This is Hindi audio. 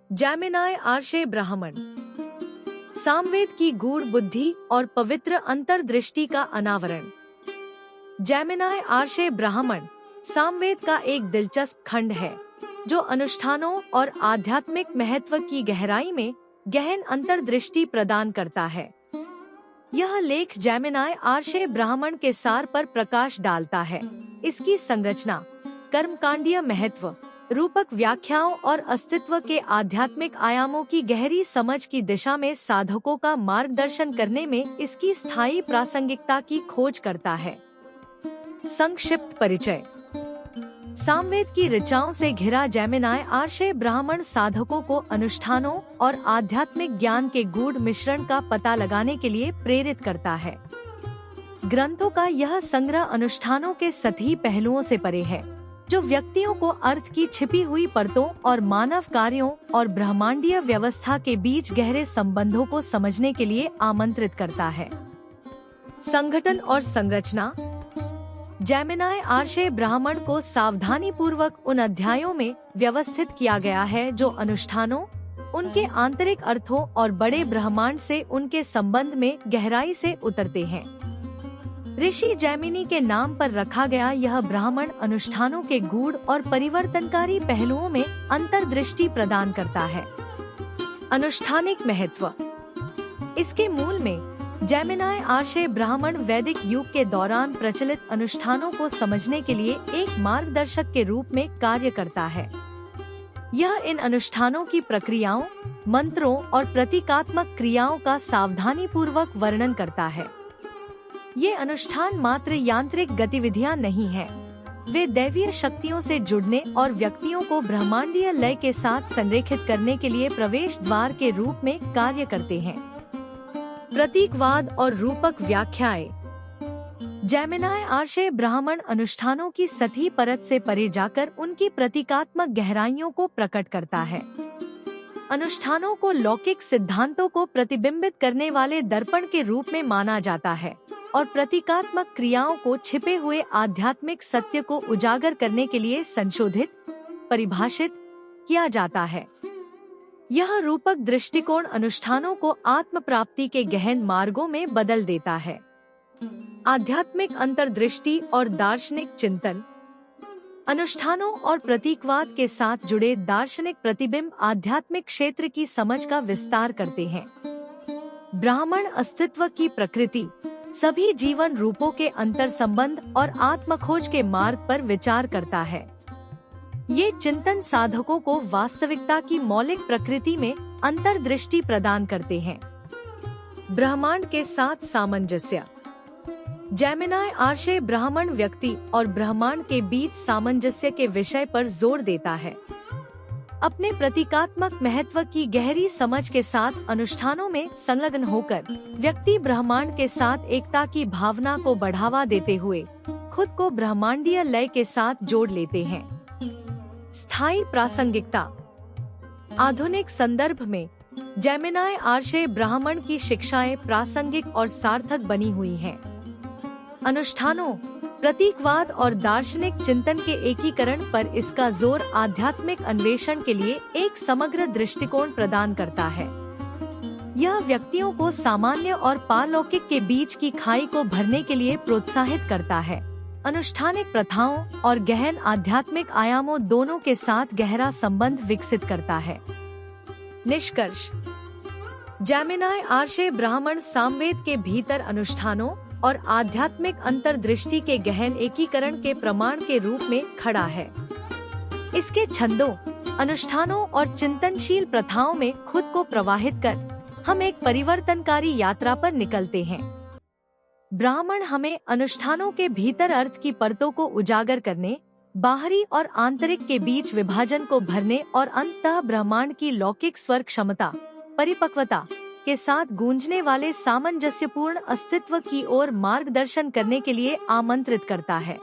जैमिनाय आर्षे ब्राह्मण सामवेद की गूढ़ बुद्धि और पवित्र अंतर्दृष्टि का अनावरण। जैमिनाय आर्षे ब्राह्मण सामवेद का एक दिलचस्प खंड है जो अनुष्ठानों और आध्यात्मिक महत्व की गहराई में गहन अंतर्दृष्टि प्रदान करता है। यह लेख जैमिनाय आर्षे ब्राह्मण के सार पर प्रकाश डालता है। इसकी संरचना, कर्मकांडीय महत्व, रूपक व्याख्याओं और अस्तित्व के आध्यात्मिक आयामों की गहरी समझ की दिशा में साधकों का मार्गदर्शन करने में इसकी स्थायी प्रासंगिकता की खोज करता है। संक्षिप्त परिचय। सामवेद की ऋचाओं से घिरा जैमिनाय आर्षे ब्राह्मण साधकों को अनुष्ठानों और आध्यात्मिक ज्ञान के गूढ़ मिश्रण का पता लगाने के लिए प्रेरित करता है। ग्रंथों का यह संग्रह अनुष्ठानों के सतही पहलुओं से परे है, जो व्यक्तियों को अर्थ की छिपी हुई परतों और मानव कार्यों और ब्रह्मांडीय व्यवस्था के बीच गहरे संबंधों को समझने के लिए आमंत्रित करता है। संगठन और संरचना। जैमिनाय आर्षे ब्राह्मण को सावधानी पूर्वक उन अध्यायों में व्यवस्थित किया गया है जो अनुष्ठानों, उनके आंतरिक अर्थों और बड़े ब्रह्मांड से उनके संबंध में गहराई से उतरते हैं। ऋषि जैमिनी के नाम पर रखा गया यह ब्राह्मण अनुष्ठानों के गूढ़ और परिवर्तनकारी पहलुओं में अंतर्दृष्टि प्रदान करता है। अनुष्ठानिक महत्व। इसके मूल में जैमिनाय आर्षे ब्राह्मण वैदिक युग के दौरान प्रचलित अनुष्ठानों को समझने के लिए एक मार्गदर्शक के रूप में कार्य करता है। यह इन अनुष्ठानों की प्रक्रियाओं, मंत्रों और प्रतीकात्मक क्रियाओं का सावधानी पूर्वक वर्णन करता है। ये अनुष्ठान मात्र यांत्रिक गतिविधियां नहीं हैं, वे दैवीय शक्तियों से जुड़ने और व्यक्तियों को ब्रह्मांडीय लय के साथ संरेखित करने के लिए प्रवेश द्वार के रूप में कार्य करते हैं। प्रतीकवाद और रूपक व्याख्याएं। जैमिनाय आर्षे ब्राह्मण अनुष्ठानों की सतही परत से परे जाकर उनकी प्रतीकात्मक गहराइयों को प्रकट करता है। अनुष्ठानों को लौकिक सिद्धांतों को प्रतिबिंबित करने वाले दर्पण के रूप में माना जाता है और प्रतीकात्मक क्रियाओं को छिपे हुए आध्यात्मिक सत्य को उजागर करने के लिए संशोधित, परिभाषित किया जाता है। यह रूपक दृष्टिकोण अनुष्ठानों को आत्म प्राप्ति के गहन मार्गों में बदल देता है। आध्यात्मिक अंतर्दृष्टि और दार्शनिक चिंतन। अनुष्ठानों और प्रतीकवाद के साथ जुड़े दार्शनिक प्रतिबिंब आध्यात्मिक क्षेत्र की समझ का विस्तार करते हैं। ब्राह्मण अस्तित्व की प्रकृति, सभी जीवन रूपों के अंतर संबंध और आत्मखोज के मार्ग पर विचार करता है। ये चिंतन साधकों को वास्तविकता की मौलिक प्रकृति में अंतर्दृष्टि प्रदान करते हैं। ब्रह्मांड के साथ सामंजस्य। जैमिनाय आर्षे ब्राह्मण व्यक्ति और ब्रह्मांड के बीच सामंजस्य के विषय पर जोर देता है। अपने प्रतीकात्मक महत्व की गहरी समझ के साथ अनुष्ठानों में संलग्न होकर व्यक्ति ब्रह्मांड के साथ एकता की भावना को बढ़ावा देते हुए खुद को ब्रह्मांडीय लय के साथ जोड़ लेते हैं। स्थायी प्रासंगिकता। आधुनिक संदर्भ में जैमिनाय आर्षे ब्राह्मण की शिक्षाएं प्रासंगिक और सार्थक बनी हुई हैं। अनुष्ठानों, प्रतीकवाद और दार्शनिक चिंतन के एकीकरण पर इसका जोर आध्यात्मिक अन्वेषण के लिए एक समग्र दृष्टिकोण प्रदान करता है। यह व्यक्तियों को सामान्य और पारलौकिक के बीच की खाई को भरने के लिए प्रोत्साहित करता है। अनुष्ठानिक प्रथाओं और गहन आध्यात्मिक आयामों दोनों के साथ गहरा संबंध विकसित करता है। निष्कर्ष। जैमिनाय आर्षे ब्राह्मण सामवेद के भीतर अनुष्ठानों और आध्यात्मिक अंतर्दृष्टि के गहन एकीकरण के प्रमाण के रूप में खड़ा है। इसके छंदों, अनुष्ठानों और चिंतनशील प्रथाओं में खुद को प्रवाहित कर हम एक परिवर्तनकारी यात्रा पर निकलते हैं। ब्राह्मण हमें अनुष्ठानों के भीतर अर्थ की परतों को उजागर करने, बाहरी और आंतरिक के बीच विभाजन को भरने और अंततः ब्रह्मांड की लौकिक स्वर क्षमता, परिपक्वता के साथ गूंजने वाले सामंजस्यपूर्ण अस्तित्व की ओर मार्गदर्शन करने के लिए आमंत्रित करता है।